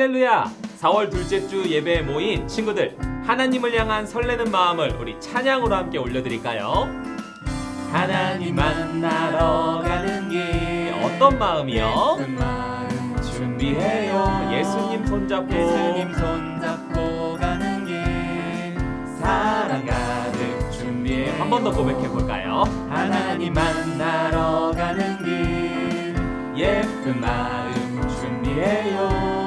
할렐루야! 4월 둘째 주 예배에 모인 친구들, 하나님을 향한 설레는 마음을 우리 찬양으로 함께 올려드릴까요? 하나님 만나러 가는 길. 어떤 마음이요? 예쁜 마음 준비해요. 예수님 손잡고 가는 길. 사랑 가득 준비해요. 한 번 더 고백해 볼까요? 하나님 만나러 가는 길. 예쁜 마음 준비해요.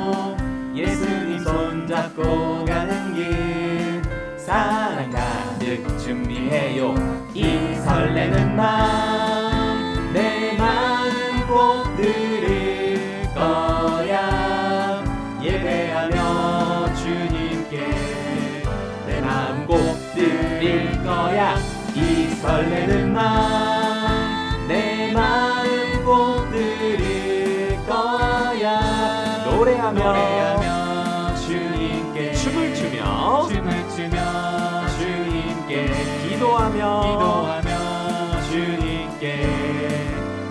예수님 손잡고 가는 길. 사랑 가득 준비해요. 이 설레는 마음 내 마음 꼭 드릴 거야. 예배하며 주님께 내 마음 꼭 드릴 거야. 이 설레는 마음 내 마음 꼭 드릴 거야. 노래하며 주님께 춤을 추며 주님께 기도하며 주님께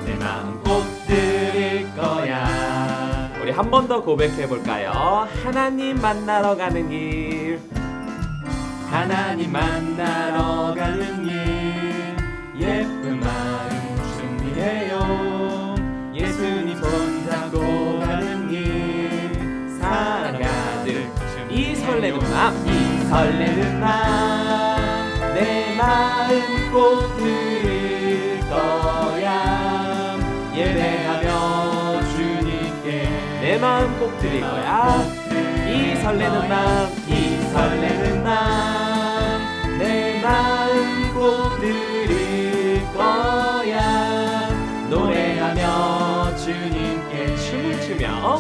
내 마음 꼭 드릴 거야. 우리 한 번 더 고백해 볼까요? 하나님 만나러 가는 길. 하나님 만나러 가는 길. 예쁜 마음 준비해요. 예수님 손잡고 가는 길. 사랑 가득 이 설레는 마음, 이 설레는 마음 내 마음 꼭 드릴 거야. 예배하며 주님께 내 마음 꼭 드릴 거야. 이 설레는 마음, 이 설레는 마음 내 마음 꼭 드릴 거야. 노래하며 주님께 춤을 추며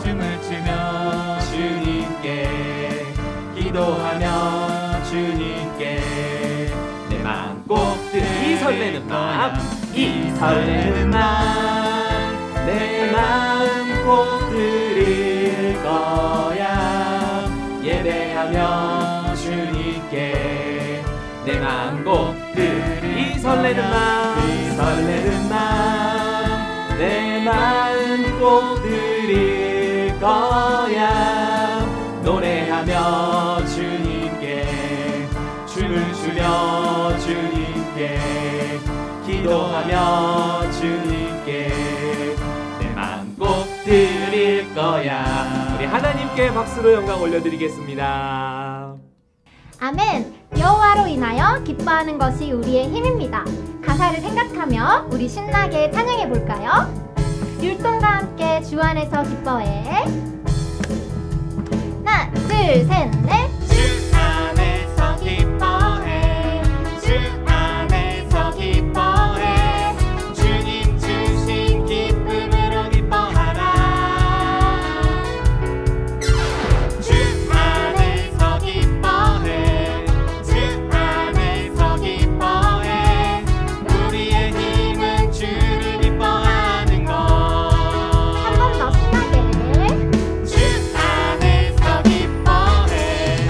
주님께 기도하며 주님께 내 마음 꼭 드릴 이 설레는 마음, 이 설레는 마음 내 마음 꼭 드릴 거야. 예배하며 주님께 내 마음 꼭 드릴 이 설레는 마음, 이 설레는 마음 내 마음 꼭 드릴 거야. 노래하며 주님께 춤을 추며 주님께 기도하며 주님께 내 마음 꼭 드릴 거야. 우리 하나님께 박수로 영광 올려드리겠습니다. 아멘. 여호와로 인하여 기뻐하는 것이 우리의 힘입니다. 가사를 생각하며 우리 신나게 찬양해 볼까요? 율동과 함께 주 안에서 기뻐해. 하나, 둘, 셋, 넷. 주 안에서 기뻐해. 주 안에서 기뻐해. 주님 주신 기쁨으로 기뻐하라. 주 안에서 기뻐해. 주 안에서 기뻐해. 우리의 힘은 주를 기뻐하는 것. 한 번 더 신나게. 주 안에서 기뻐해.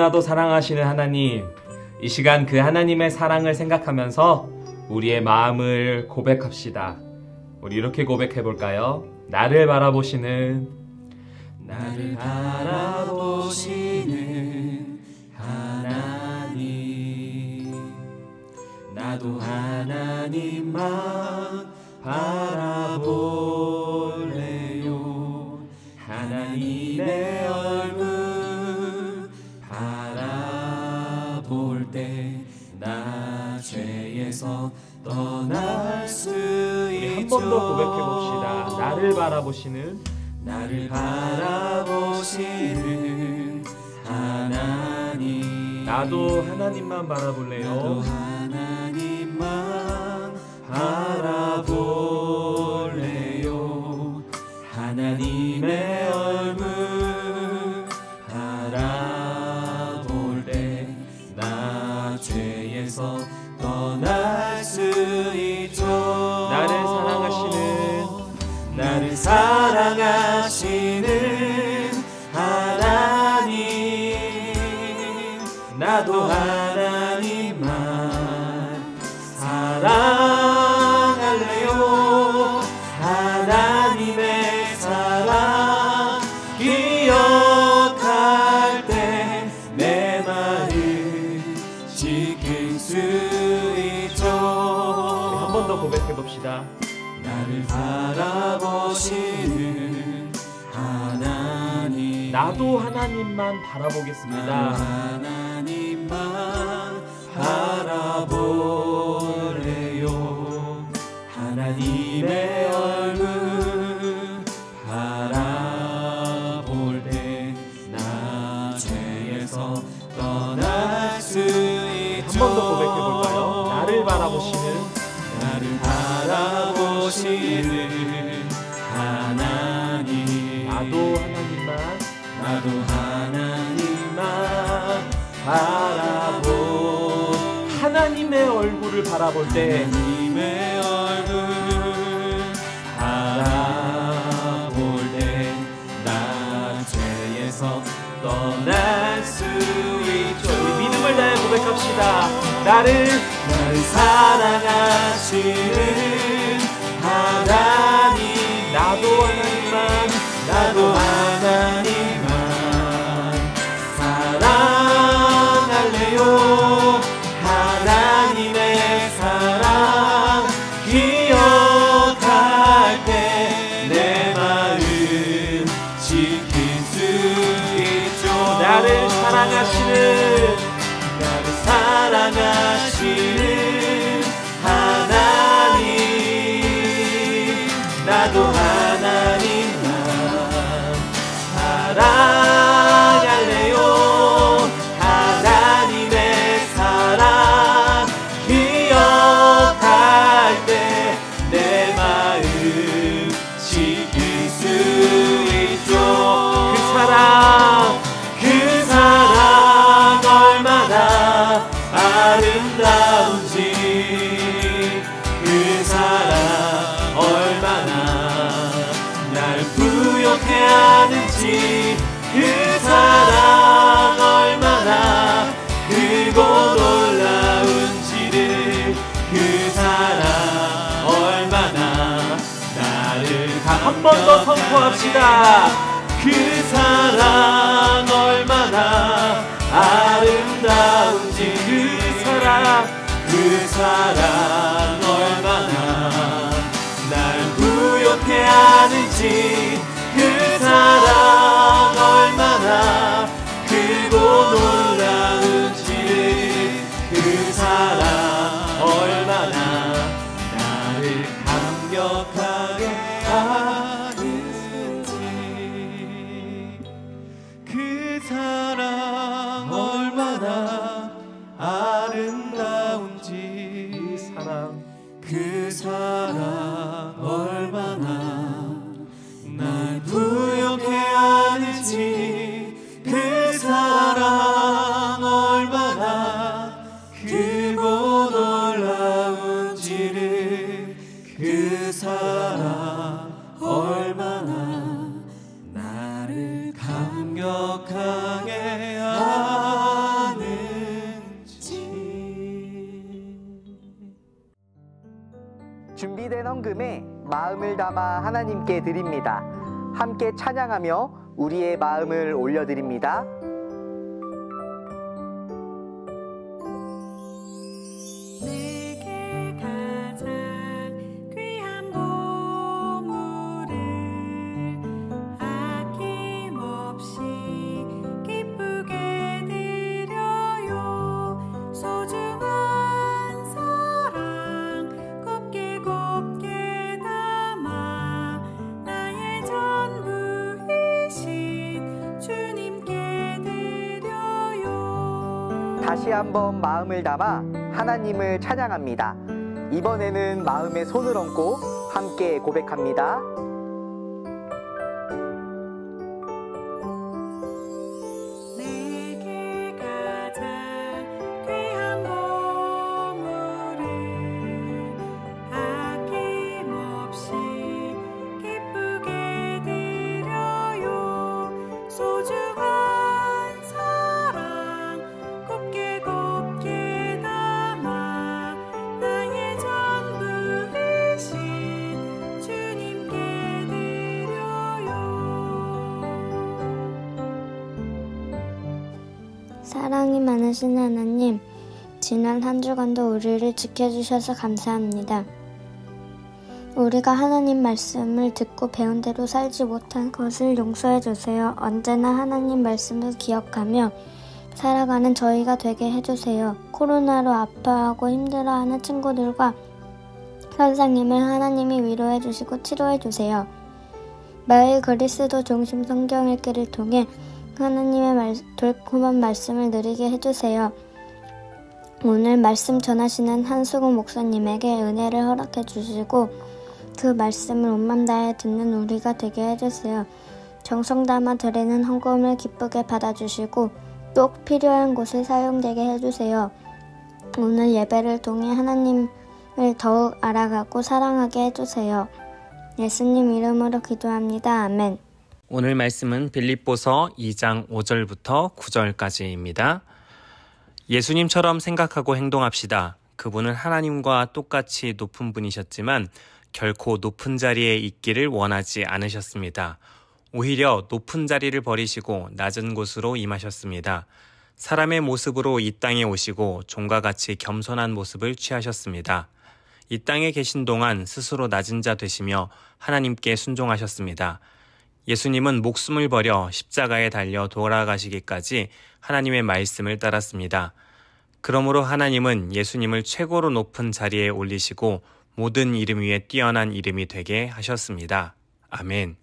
너무나도 사랑하시는 하나님, 이 시간 그 하나님의 사랑을 생각하면서 우리의 마음을 고백합시다. 우리 이렇게 고백해 볼까요? 나를 바라보시는 하나님, 나도 하나님만 바라볼래요. 하나님의 얼굴 바라볼 때 나 죄에서 떠날 수 있죠. 한 번 더 고백해 봅시다. 나를 바라보시는 하나님, 나도 하나님만 바라볼래요. 나도 하나님만 바라볼래요. 하나님의 얼굴 바라볼 때 나 죄에서 떠날 수 있죠. 나를 사랑하시는 하나님, 나도 하나님만 사랑할래요. 하나님의 사랑 기억할 때 내 말을 지킬 수 있죠. 한 번 더 고백해 봅시다. 나를 바라보시는 하나님, 나도 하나님만 바라보겠습니다. 하나님만 바라볼래요. 하나님의 얼굴 바라볼 때 나 죄에서 떠날 수 있죠. 한 번 더 고백해 볼까요? 나를 바라보시는 하나님, 나도 하나님만 바라볼, 하나님의 얼굴을 바라볼 때 하나님의 얼굴 바라볼 때 나 죄에서 떠날 수 있죠. 우리 믿음을 다해 고백합시다. 나를 사랑하시는 하나님, 나도 하나님만 사랑할래요. 하나님의 사랑 기억할 때 내 마음 지킬 수 있죠. 나를 사랑하시는 하나님, 나도 하나님만 사랑할래요. 하나님의 사랑 기억할 때 내 마음 지킬 수 있죠. 그 사랑 얼마나 아름다운지, 그 사랑 얼마나 날 부욕해 하는지, 그 사랑 얼마나 크고 놀라운지를, 그 사랑 얼마나 나를 한 번 더 선포합시다. 그 사랑 얼마나 아름다운지, 그 사랑 얼마나 날 부욕해 하는지, 그 사랑 얼마나 크고 놀라운지를, 그 사랑 얼마나 나를 감격하게 하는지, 그 사랑 얼마나 아름다운지, 그 사랑 얼마나 날 부욕해 하는지, 그 사랑 얼마나 크고 놀라운지를, 그 사랑 얼마나 나를 감격하게 하는지. 준비된 헌금에 마음을 담아 하나님께 드립니다. 함께 찬양하며 우리의 마음을 올려드립니다. 다시 한번 마음을 담아 하나님을 찬양합니다. 이번에는 마음에 손을 얹고 함께 고백합니다. 사랑이 많으신 하나님, 지난 한 주간도 우리를 지켜주셔서 감사합니다. 우리가 하나님 말씀을 듣고 배운 대로 살지 못한 것을 용서해 주세요. 언제나 하나님 말씀을 기억하며 살아가는 저희가 되게 해주세요. 코로나로 아파하고 힘들어하는 친구들과 선생님을 하나님이 위로해 주시고 치료해 주세요. 매일 그리스도 중심 성경 읽기를 통해 하나님의 달콤한 말씀을 누리게 해주세요. 오늘 말씀 전하시는 한수국 목사님에게 은혜를 허락해 주시고 그 말씀을 온맘 다해 듣는 우리가 되게 해주세요. 정성 담아 드리는 헌금을 기쁘게 받아주시고 꼭 필요한 곳에 사용되게 해주세요. 오늘 예배를 통해 하나님을 더욱 알아가고 사랑하게 해주세요. 예수님 이름으로 기도합니다. 아멘. 오늘 말씀은 빌립보서 2장 5절부터 9절까지입니다. 예수님처럼 생각하고 행동합시다. 그분은 하나님과 똑같이 높은 분이셨지만 결코 높은 자리에 있기를 원하지 않으셨습니다. 오히려 높은 자리를 버리시고 낮은 곳으로 임하셨습니다. 사람의 모습으로 이 땅에 오시고 종과 같이 겸손한 모습을 취하셨습니다. 이 땅에 계신 동안 스스로 낮은 자 되시며 하나님께 순종하셨습니다. 예수님은 목숨을 버려 십자가에 달려 돌아가시기까지 하나님의 말씀을 따랐습니다. 그러므로 하나님은 예수님을 최고로 높은 자리에 올리시고 모든 이름 위에 뛰어난 이름이 되게 하셨습니다. 아멘.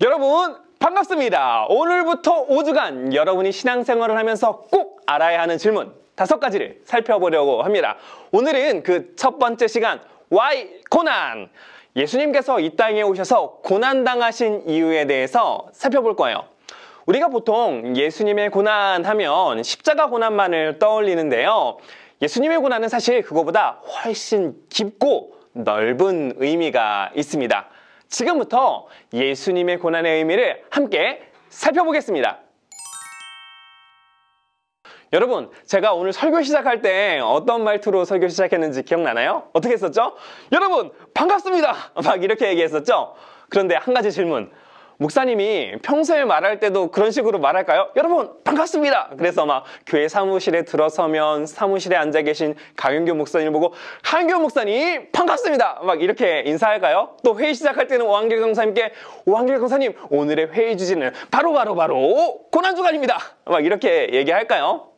여러분 반갑습니다. 오늘부터 5주간 여러분이 신앙생활을 하면서 꼭 알아야 하는 질문 5가지를 살펴보려고 합니다. 오늘은 그 첫 번째 시간 Why 고난? 예수님께서 이 땅에 오셔서 고난당하신 이유에 대해서 살펴볼 거예요. 우리가 보통 예수님의 고난하면 십자가 고난만을 떠올리는데요. 예수님의 고난은 사실 그거보다 훨씬 깊고 넓은 의미가 있습니다. 지금부터 예수님의 고난의 의미를 함께 살펴보겠습니다. 여러분, 제가 오늘 설교 시작할 때 어떤 말투로 설교 시작했는지 기억나나요? 어떻게 했었죠? 여러분, 반갑습니다! 막 이렇게 얘기했었죠? 그런데 한 가지 질문. 목사님이 평소에 말할 때도 그런 식으로 말할까요? 여러분, 반갑습니다! 그래서 막 교회 사무실에 들어서면 사무실에 앉아 계신 강윤교 목사님을 보고 강윤교 목사님, 반갑습니다! 막 이렇게 인사할까요? 또 회의 시작할 때는 오한길 강사님께 오한길 강사님, 오늘의 회의 주제는 바로 고난주간입니다! 막 이렇게 얘기할까요?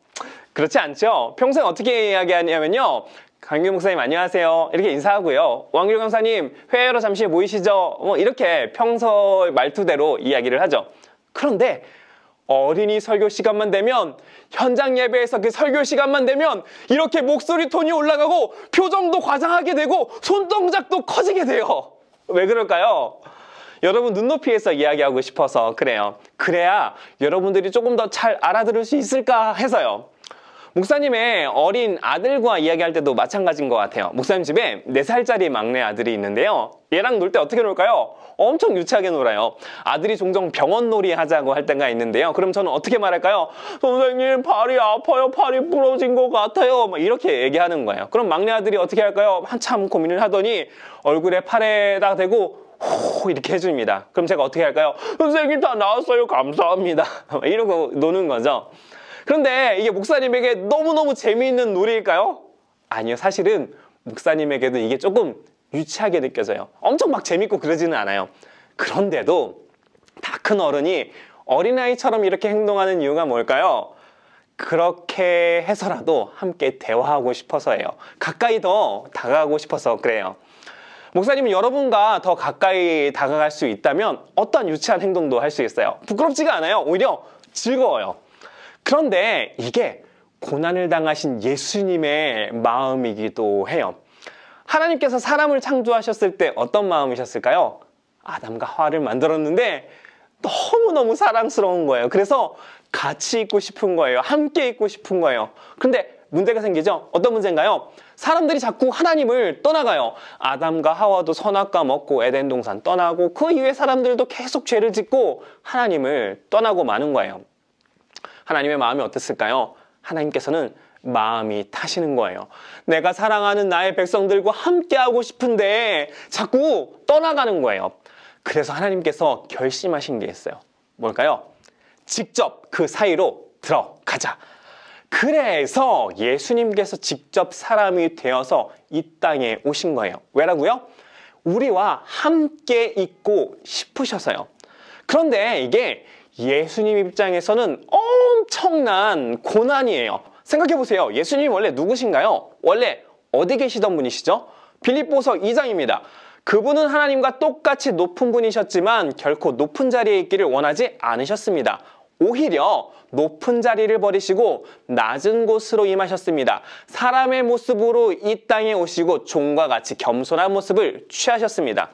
그렇지 않죠? 평소에 어떻게 이야기하냐면요. 강규 목사님 안녕하세요. 이렇게 인사하고요. 오한길 강사님 회의로 잠시 모이시죠. 뭐 이렇게 평소 말투대로 이야기를 하죠. 그런데 어린이 설교 시간만 되면, 현장 예배에서 그 설교 시간만 되면 이렇게 목소리 톤이 올라가고 표정도 과장하게 되고 손동작도 커지게 돼요. 왜 그럴까요? 여러분 눈높이에서 이야기하고 싶어서 그래요. 그래야 여러분들이 조금 더 잘 알아들을 수 있을까 해서요. 목사님의 어린 아들과 이야기할 때도 마찬가지인 것 같아요. 목사님 집에 4살짜리 막내 아들이 있는데요. 얘랑 놀 때 어떻게 놀까요? 엄청 유치하게 놀아요. 아들이 종종 병원 놀이 하자고 할 때가 있는데요. 그럼 저는 어떻게 말할까요? 선생님, 발이 아파요. 팔이 부러진 것 같아요. 막 이렇게 얘기하는 거예요. 그럼 막내 아들이 어떻게 할까요? 한참 고민을 하더니 얼굴에 팔에다 대고 호 이렇게 해줍니다. 그럼 제가 어떻게 할까요? 선생님, 다 나았어요. 감사합니다. 이러고 노는 거죠. 그런데 이게 목사님에게 너무너무 재미있는 놀이일까요? 아니요. 사실은 목사님에게도 이게 조금 유치하게 느껴져요. 엄청 막 재밌고 그러지는 않아요. 그런데도 다 큰 어른이 어린아이처럼 이렇게 행동하는 이유가 뭘까요? 그렇게 해서라도 함께 대화하고 싶어서예요. 가까이 더 다가가고 싶어서 그래요. 목사님은 여러분과 더 가까이 다가갈 수 있다면 어떤 유치한 행동도 할 수 있어요. 부끄럽지가 않아요. 오히려 즐거워요. 그런데 이게 고난을 당하신 예수님의 마음이기도 해요. 하나님께서 사람을 창조하셨을 때 어떤 마음이셨을까요? 아담과 하와를 만들었는데 너무너무 사랑스러운 거예요. 그래서 같이 있고 싶은 거예요. 함께 있고 싶은 거예요. 그런데 문제가 생기죠? 어떤 문제인가요? 사람들이 자꾸 하나님을 떠나가요. 아담과 하와도 선악과 먹고 에덴 동산 떠나고 그 이후에 사람들도 계속 죄를 짓고 하나님을 떠나고 마는 거예요. 하나님의 마음이 어땠을까요? 하나님께서는 마음이 타시는 거예요. 내가 사랑하는 나의 백성들과 함께하고 싶은데 자꾸 떠나가는 거예요. 그래서 하나님께서 결심하신 게 있어요. 뭘까요? 직접 그 사이로 들어가자. 그래서 예수님께서 직접 사람이 되어서 이 땅에 오신 거예요. 왜라고요? 우리와 함께 있고 싶으셔서요. 그런데 이게 예수님 입장에서는 엄청난 고난이에요. 생각해보세요. 예수님이 원래 누구신가요? 원래 어디 계시던 분이시죠? 빌립보서 2장입니다. 그분은 하나님과 똑같이 높은 분이셨지만 결코 높은 자리에 있기를 원하지 않으셨습니다. 오히려 높은 자리를 버리시고 낮은 곳으로 임하셨습니다. 사람의 모습으로 이 땅에 오시고 종과 같이 겸손한 모습을 취하셨습니다.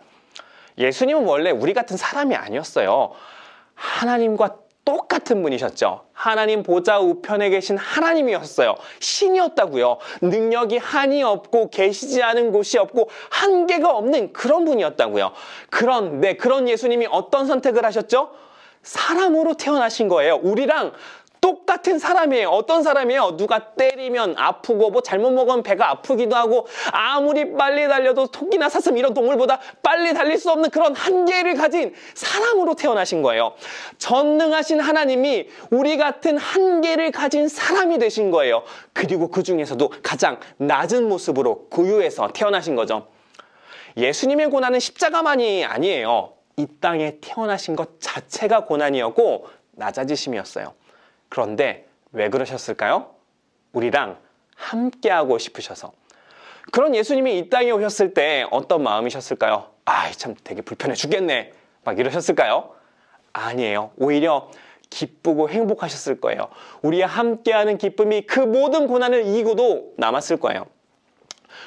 예수님은 원래 우리 같은 사람이 아니었어요. 하나님과 똑같은 분이셨죠. 하나님 보좌 우편에 계신 하나님이었어요. 신이었다고요. 능력이 한이 없고 계시지 않은 곳이 없고 한계가 없는 그런 분이었다고요. 그런데 그런 예수님이 어떤 선택을 하셨죠? 사람으로 태어나신 거예요. 우리랑 똑같은 사람이에요. 어떤 사람이에요? 누가 때리면 아프고 뭐 잘못 먹으면 배가 아프기도 하고 아무리 빨리 달려도 토끼나 사슴 이런 동물보다 빨리 달릴 수 없는 그런 한계를 가진 사람으로 태어나신 거예요. 전능하신 하나님이 우리 같은 한계를 가진 사람이 되신 거예요. 그리고 그 중에서도 가장 낮은 모습으로 고유해서 태어나신 거죠. 예수님의 고난은 십자가만이 아니에요. 이 땅에 태어나신 것 자체가 고난이었고 낮아지심이었어요. 그런데 왜 그러셨을까요? 우리랑 함께하고 싶으셔서. 그런 예수님이 이 땅에 오셨을 때 어떤 마음이셨을까요? 아이 참 되게 불편해 죽겠네 막 이러셨을까요? 아니에요. 오히려 기쁘고 행복하셨을 거예요. 우리와 함께하는 기쁨이 그 모든 고난을 이기고도 남았을 거예요.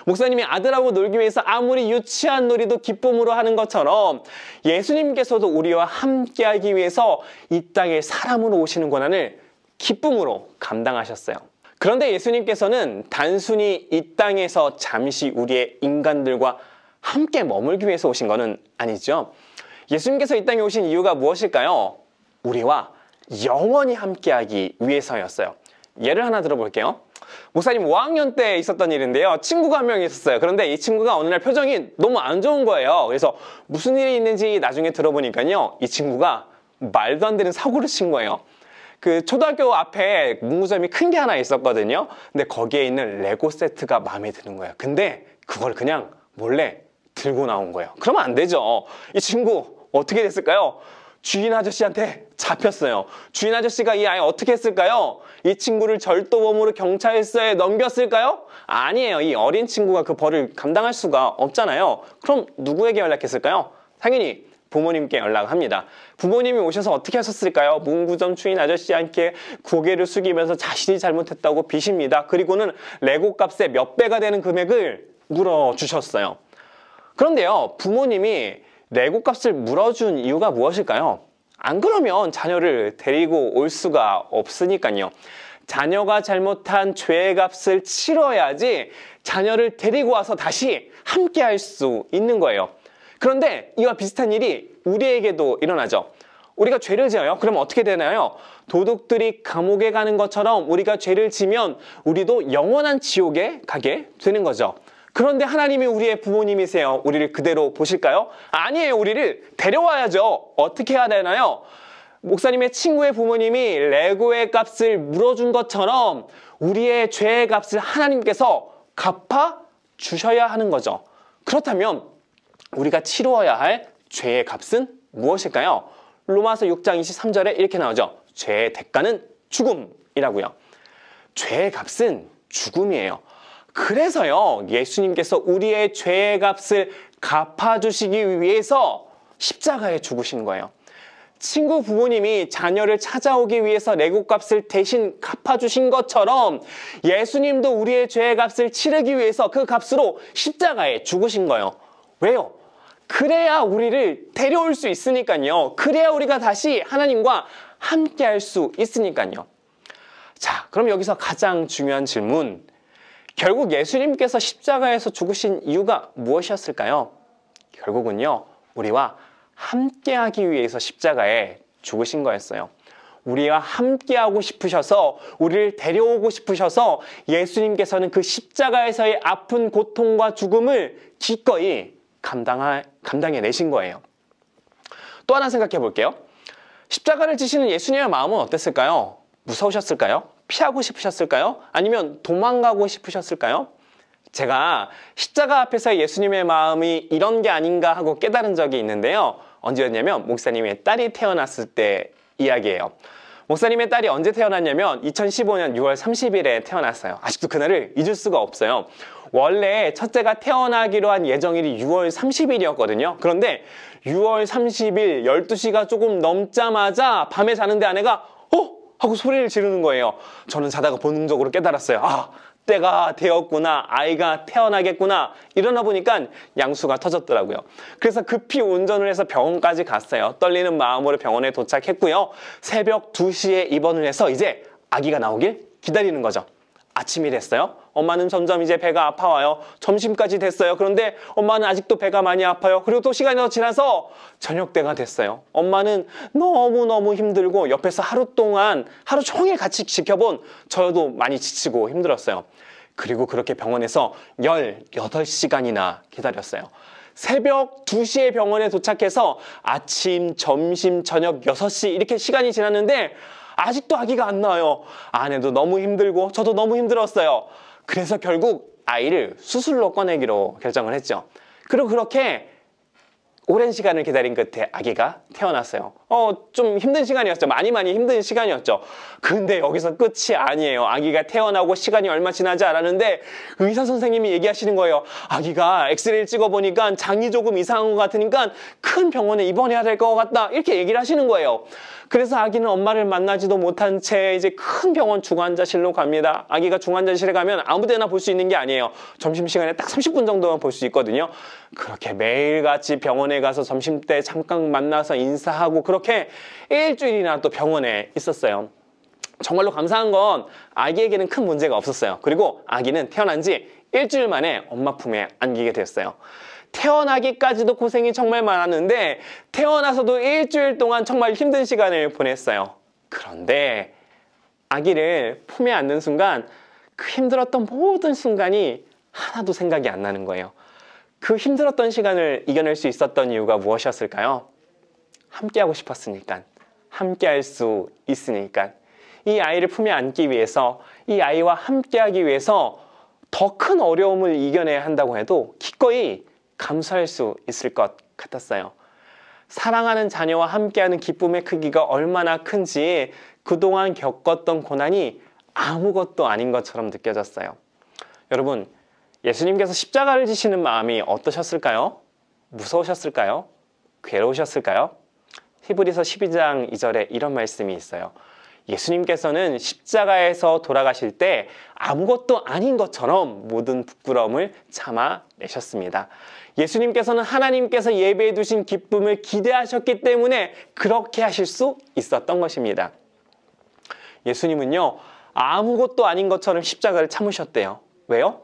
목사님이 아들하고 놀기 위해서 아무리 유치한 놀이도 기쁨으로 하는 것처럼 예수님께서도 우리와 함께하기 위해서 이 땅에 사람으로 오시는 고난을 기쁨으로 감당하셨어요. 그런데 예수님께서는 단순히 이 땅에서 잠시 우리의 인간들과 함께 머물기 위해서 오신 것은 아니죠. 예수님께서 이 땅에 오신 이유가 무엇일까요? 우리와 영원히 함께하기 위해서였어요. 예를 하나 들어볼게요. 목사님 5학년 때 있었던 일인데요. 친구가 한 명 있었어요. 그런데 이 친구가 어느 날 표정이 너무 안 좋은 거예요. 그래서 무슨 일이 있는지 나중에 들어보니까요. 이 친구가 말도 안 되는 사고를 친 거예요. 그 초등학교 앞에 문구점이 큰 게 하나 있었거든요. 근데 거기에 있는 레고 세트가 마음에 드는 거예요. 근데 그걸 그냥 몰래 들고 나온 거예요. 그러면 안 되죠. 이 친구 어떻게 됐을까요? 주인 아저씨한테 잡혔어요. 주인 아저씨가 이 아이 어떻게 했을까요? 이 친구를 절도범으로 경찰서에 넘겼을까요? 아니에요. 이 어린 친구가 그 벌을 감당할 수가 없잖아요. 그럼 누구에게 연락했을까요? 당연히 부모님께 연락합니다. 부모님이 오셔서 어떻게 하셨을까요? 문구점 주인 아저씨한테 고개를 숙이면서 자신이 잘못했다고 비십니다. 그리고는 레고 값의 몇 배가 되는 금액을 물어주셨어요. 그런데요, 부모님이 레고 값을 물어준 이유가 무엇일까요? 안 그러면 자녀를 데리고 올 수가 없으니까요. 자녀가 잘못한 죄의 값을 치러야지 자녀를 데리고 와서 다시 함께 할 수 있는 거예요. 그런데 이와 비슷한 일이 우리에게도 일어나죠. 우리가 죄를 지어요. 그럼 어떻게 되나요? 도둑들이 감옥에 가는 것처럼 우리가 죄를 지면 우리도 영원한 지옥에 가게 되는 거죠. 그런데 하나님이 우리의 부모님이세요. 우리를 그대로 보실까요? 아니에요. 우리를 데려와야죠. 어떻게 해야 되나요? 목사님의 친구의 부모님이 레고의 값을 물어준 것처럼 우리의 죄의 값을 하나님께서 갚아 주셔야 하는 거죠. 그렇다면 우리가 치루어야 할 죄의 값은 무엇일까요? 로마서 6장 23절에 이렇게 나오죠. 죄의 대가는 죽음이라고요. 죄의 값은 죽음이에요. 그래서요, 예수님께서 우리의 죄의 값을 갚아주시기 위해서 십자가에 죽으신 거예요. 친구 부모님이 자녀를 찾아오기 위해서 레고 값을 대신 갚아주신 것처럼 예수님도 우리의 죄의 값을 치르기 위해서 그 값으로 십자가에 죽으신 거예요. 왜요? 그래야 우리를 데려올 수 있으니까요. 그래야 우리가 다시 하나님과 함께 할 수 있으니까요. 자, 그럼 여기서 가장 중요한 질문. 결국 예수님께서 십자가에서 죽으신 이유가 무엇이었을까요? 결국은요, 우리와 함께하기 위해서 십자가에 죽으신 거였어요. 우리와 함께하고 싶으셔서, 우리를 데려오고 싶으셔서 예수님께서는 그 십자가에서의 아픈 고통과 죽음을 기꺼이 감당해내신 거예요. 또 하나 생각해 볼게요. 십자가를 지시는 예수님의 마음은 어땠을까요? 무서우셨을까요? 피하고 싶으셨을까요? 아니면 도망가고 싶으셨을까요? 제가 십자가 앞에서 예수님의 마음이 이런 게 아닌가 하고 깨달은 적이 있는데요. 언제였냐면 목사님의 딸이 태어났을 때 이야기예요. 목사님의 딸이 언제 태어났냐면 2015년 6월 30일에 태어났어요. 아직도 그날을 잊을 수가 없어요. 원래 첫째가 태어나기로 한 예정일이 6월 30일이었거든요. 그런데 6월 30일 12시가 조금 넘자마자 밤에 자는데 아내가 하고 소리를 지르는 거예요. 저는 자다가 본능적으로 깨달았어요. 아, 때가 되었구나. 아이가 태어나겠구나. 일어나 보니까 양수가 터졌더라고요. 그래서 급히 운전을 해서 병원까지 갔어요. 떨리는 마음으로 병원에 도착했고요. 새벽 2시에 입원을 해서 이제 아기가 나오길 기다리는 거죠. 아침이 됐어요. 엄마는 점점 이제 배가 아파와요. 점심까지 됐어요. 그런데 엄마는 아직도 배가 많이 아파요. 그리고 또 시간이 더 지나서 저녁 때가 됐어요. 엄마는 너무너무 힘들고 옆에서 하루 종일 같이 지켜본 저도 많이 지치고 힘들었어요. 그리고 그렇게 병원에서 18시간이나 기다렸어요. 새벽 2시에 병원에 도착해서 아침, 점심, 저녁 6시 이렇게 시간이 지났는데 아직도 아기가 안 나와요. 아내도 너무 힘들고 저도 너무 힘들었어요. 그래서 결국 아이를 수술로 꺼내기로 결정을 했죠. 그리고 그렇게 오랜 시간을 기다린 끝에 아기가 태어났어요. 좀 힘든 시간이었죠. 많이 힘든 시간이었죠. 근데 여기서 끝이 아니에요. 아기가 태어나고 시간이 얼마 지나지 않았는데 의사 선생님이 얘기하시는 거예요. 아기가 엑스레이를 찍어보니까 장이 조금 이상한 것 같으니까 큰 병원에 입원해야 될 것 같다. 이렇게 얘기를 하시는 거예요. 그래서 아기는 엄마를 만나지도 못한 채 이제 큰 병원 중환자실로 갑니다. 아기가 중환자실에 가면 아무 데나 볼 수 있는 게 아니에요. 점심시간에 딱 30분 정도만 볼 수 있거든요. 그렇게 매일같이 병원에 가서 점심때 잠깐 만나서 인사하고 그렇게 일주일이나 또 병원에 있었어요. 정말로 감사한 건 아기에게는 큰 문제가 없었어요. 그리고 아기는 태어난 지 일주일 만에 엄마 품에 안기게 됐어요. 태어나기까지도 고생이 정말 많았는데 태어나서도 일주일 동안 정말 힘든 시간을 보냈어요. 그런데 아기를 품에 안는 순간 그 힘들었던 모든 순간이 하나도 생각이 안 나는 거예요. 그 힘들었던 시간을 이겨낼 수 있었던 이유가 무엇이었을까요? 함께하고 싶었으니까, 함께할 수 있으니까. 이 아이를 품에 안기 위해서, 이 아이와 함께하기 위해서 더 큰 어려움을 이겨내야 한다고 해도 기꺼이 감수할 수 있을 것 같았어요. 사랑하는 자녀와 함께하는 기쁨의 크기가 얼마나 큰지 그동안 겪었던 고난이 아무것도 아닌 것처럼 느껴졌어요. 여러분, 예수님께서 십자가를 지시는 마음이 어떠셨을까요? 무서우셨을까요? 괴로우셨을까요? 히브리서 12장 2절에 이런 말씀이 있어요. 예수님께서는 십자가에서 돌아가실 때 아무것도 아닌 것처럼 모든 부끄러움을 참아내셨습니다. 예수님께서는 하나님께서 예배해 두신 기쁨을 기대하셨기 때문에 그렇게 하실 수 있었던 것입니다. 예수님은요, 아무것도 아닌 것처럼 십자가를 참으셨대요. 왜요?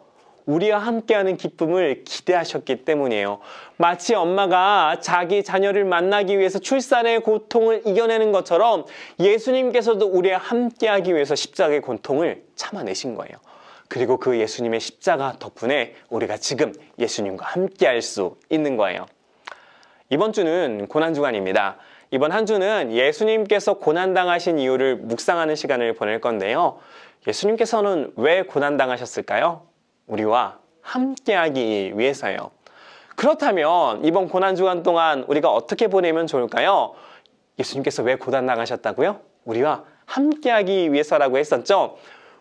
우리와 함께하는 기쁨을 기대하셨기 때문이에요. 마치 엄마가 자기 자녀를 만나기 위해서 출산의 고통을 이겨내는 것처럼 예수님께서도 우리와 함께하기 위해서 십자가의 고통을 참아내신 거예요. 그리고 그 예수님의 십자가 덕분에 우리가 지금 예수님과 함께할 수 있는 거예요. 이번 주는 고난주간입니다. 이번 한 주는 예수님께서 고난당하신 이유를 묵상하는 시간을 보낼 건데요. 예수님께서는 왜 고난당하셨을까요? 우리와 함께하기 위해서요. 그렇다면 이번 고난주간 동안 우리가 어떻게 보내면 좋을까요? 예수님께서 왜 고난당하셨다고요? 우리와 함께하기 위해서라고 했었죠.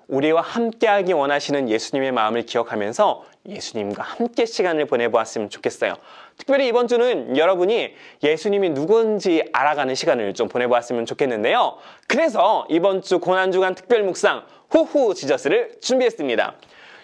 우리와 함께하기 원하시는 예수님의 마음을 기억하면서 예수님과 함께 시간을 보내보았으면 좋겠어요. 특별히 이번 주는 여러분이 예수님이 누군지 알아가는 시간을 좀 보내보았으면 좋겠는데요. 그래서 이번 주 고난주간 특별 묵상 후후 지저스를 준비했습니다.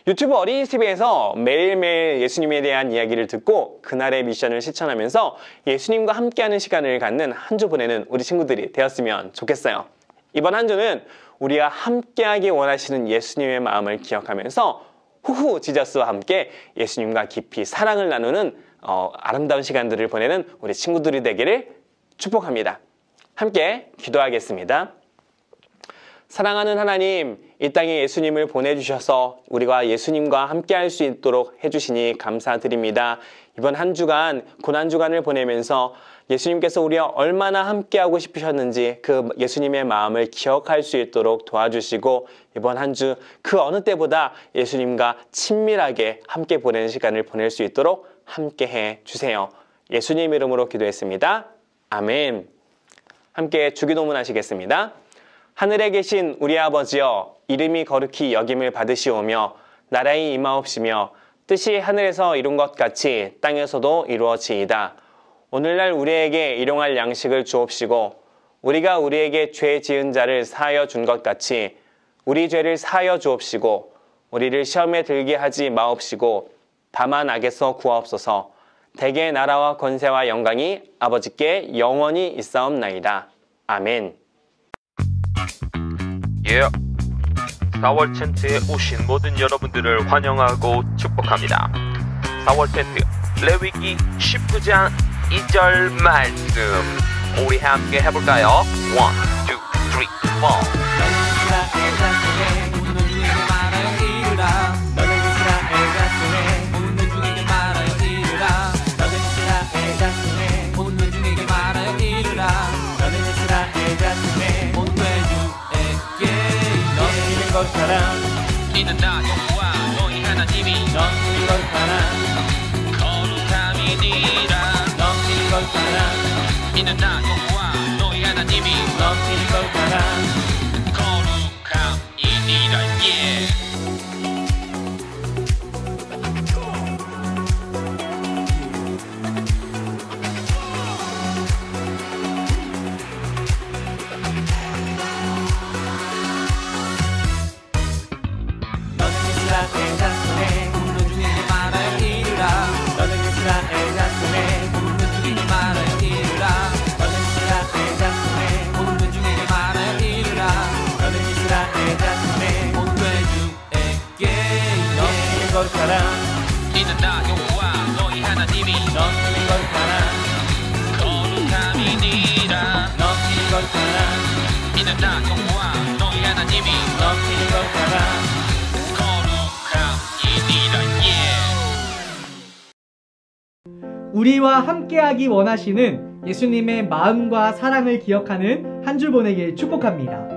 유튜브 어린이 TV에서 매일매일 예수님에 대한 이야기를 듣고 그날의 미션을 실천하면서 예수님과 함께하는 시간을 갖는 한 주 보내는 우리 친구들이 되었으면 좋겠어요. 이번 한 주는 우리와 함께하기 원하시는 예수님의 마음을 기억하면서 후후 지저스와 함께 예수님과 깊이 사랑을 나누는 아름다운 시간들을 보내는 우리 친구들이 되기를 축복합니다. 함께 기도하겠습니다. 사랑하는 하나님, 이 땅에 예수님을 보내주셔서 우리가 예수님과 함께할 수 있도록 해주시니 감사드립니다. 이번 한 주간 고난주간을 보내면서 예수님께서 우리와 얼마나 함께하고 싶으셨는지 그 예수님의 마음을 기억할 수 있도록 도와주시고 이번 한 주 그 어느 때보다 예수님과 친밀하게 함께 보내는 시간을 보낼 수 있도록 함께해 주세요. 예수님 이름으로 기도했습니다. 아멘. 함께 주기도문 하시겠습니다. 하늘에 계신 우리 아버지여, 이름이 거룩히 여김을 받으시오며 나라의 임하옵시며 뜻이 하늘에서 이룬 것 같이 땅에서도 이루어지이다. 오늘날 우리에게 일용할 양식을 주옵시고 우리가 우리에게 죄 지은 자를 사하여 준 것 같이 우리 죄를 사하여 주옵시고 우리를 시험에 들게 하지 마옵시고 다만 악에서 구하옵소서. 대개 나라와 권세와 영광이 아버지께 영원히 있사옵나이다. 아멘. 4월 텐트에 오신 모든 여러분들을 환영하고 축복합니다. 4월 텐트 레위기 19장 2절 말씀 우리 함께 해볼까요? 1, 2, 3, 4 이는 나 여호와 너희 하나님이 너희 걸 사랑 거룩함이니라 너희 걸 사랑 이는 나 여호와 너희 하나님이 너희 걸 사랑 거룩함이니라 이는 나 여호와 너희 하나님이 너희 걸 사랑 거룩함이니라 너희 걸 사랑 이는 나 여호와 너희 하나님이 너희 걸 사랑 거룩함이니라 우리와 함께하기 원하시는 예수님의 마음과 사랑을 기억하는 한 주 보내길 축복합니다.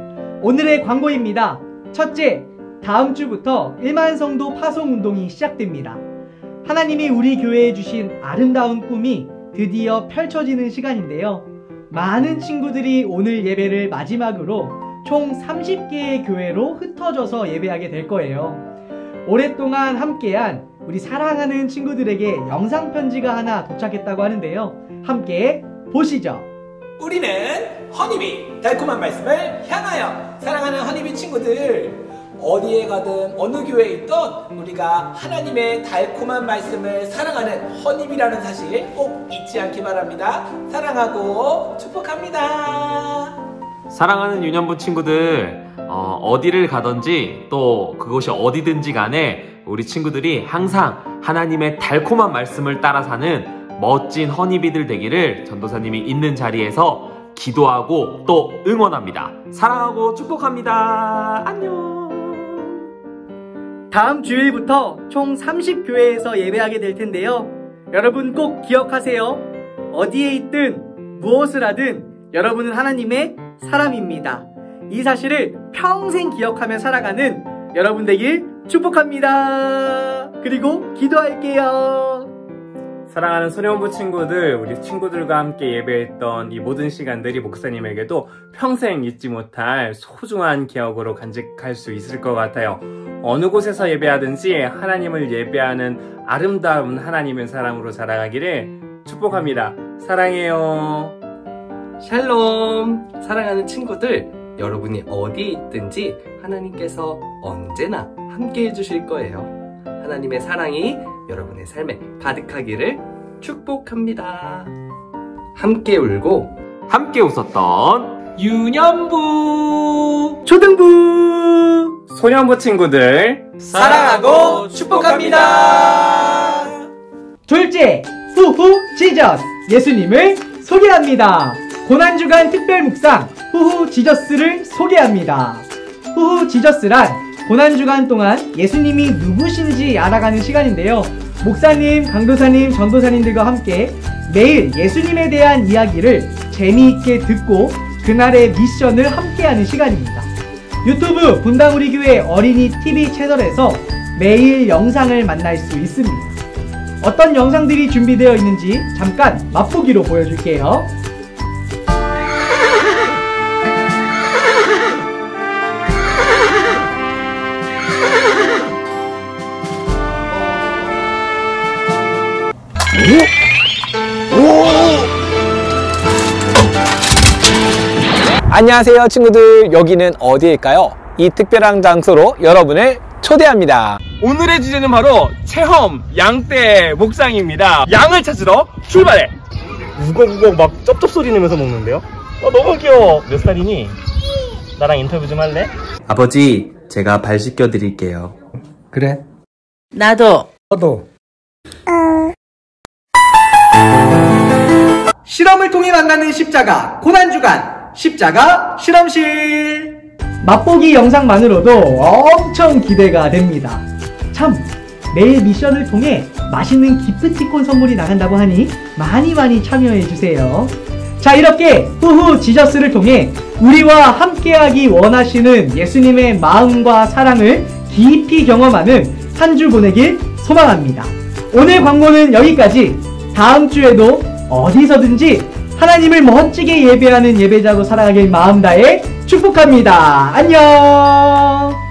오늘의 광고입니다. 첫째, 다음 주부터 1만 성도 파송 운동이 시작됩니다. 하나님이 우리 교회에 주신 아름다운 꿈이 드디어 펼쳐지는 시간인데요. 많은 친구들이 오늘 예배를 마지막으로 총 30개의 교회로 흩어져서 예배하게 될 거예요. 오랫동안 함께한 우리 사랑하는 친구들에게 영상 편지가 하나 도착했다고 하는데요. 함께 보시죠. 우리는 허니비 달콤한 말씀을 향하여 사랑하는 허니비 친구들, 어디에 가든 어느 교회에 있던 우리가 하나님의 달콤한 말씀을 사랑하는 허니비라는 사실 꼭 잊지 않기 바랍니다. 사랑하고 축복합니다. 사랑하는 유년부 친구들, 어디를 가든지 또 그곳이 어디든지 간에 우리 친구들이 항상 하나님의 달콤한 말씀을 따라 사는 멋진 허니비들 되기를 전도사님이 있는 자리에서 기도하고 또 응원합니다. 사랑하고 축복합니다. 안녕. 다음 주일부터 총 30교회에서 예배하게 될 텐데요. 여러분 꼭 기억하세요. 어디에 있든 무엇을 하든 여러분은 하나님의 사람입니다. 이 사실을 평생 기억하며 살아가는 여러분 되길 축복합니다. 그리고 기도할게요. 사랑하는 소년부 친구들, 우리 친구들과 함께 예배했던 이 모든 시간들이 목사님에게도 평생 잊지 못할 소중한 기억으로 간직할 수 있을 것 같아요. 어느 곳에서 예배하든지 하나님을 예배하는 아름다운 하나님의 사람으로 자라가기를 축복합니다. 사랑해요. 샬롬! 사랑하는 친구들, 여러분이 어디 있든지 하나님께서 언제나 함께 해주실 거예요. 하나님의 사랑이 여러분의 삶에 가득하기를 축복합니다. 함께 울고 함께 웃었던 유년부 초등부 소년부 친구들 사랑하고 축복합니다. 둘째, 후후 지저스 예수님을 소개합니다. 고난주간 특별 묵상 후후 지저스를 소개합니다. 후후 지저스란 고난주간 동안 예수님이 누구신지 알아가는 시간인데요. 목사님, 강도사님, 전도사님들과 함께 매일 예수님에 대한 이야기를 재미있게 듣고 그날의 미션을 함께하는 시간입니다. 유튜브 분당우리 교회 어린이 TV 채널에서 매일 영상을 만날 수 있습니다. 어떤 영상들이 준비되어 있는지 잠깐 맛보기로 보여줄게요. 안녕하세요 친구들, 여기는 어디일까요? 이 특별한 장소로 여러분을 초대합니다. 오늘의 주제는 바로 체험 양떼 목상입니다. 양을 찾으러 출발해. 우걱우걱 막 쩝쩝 소리 내면서 먹는데요. 너무 귀여워. 몇 살이니? 나랑 인터뷰 좀 할래? 아버지, 제가 발 씻겨 드릴게요. 그래. 나도. 실험을 통해 만나는 십자가 고난주간 십자가 실험실. 맛보기 영상만으로도 엄청 기대가 됩니다. 참, 매일 미션을 통해 맛있는 기프티콘 선물이 나간다고 하니 많이 참여해주세요. 자, 이렇게 후후 지저스를 통해 우리와 함께하기 원하시는 예수님의 마음과 사랑을 깊이 경험하는 한 주 보내길 소망합니다. 오늘 광고는 여기까지. 다음 주에도 어디서든지 하나님을 멋지게 예배하는 예배자로 살아가길 마음 다해 축복합니다. 안녕.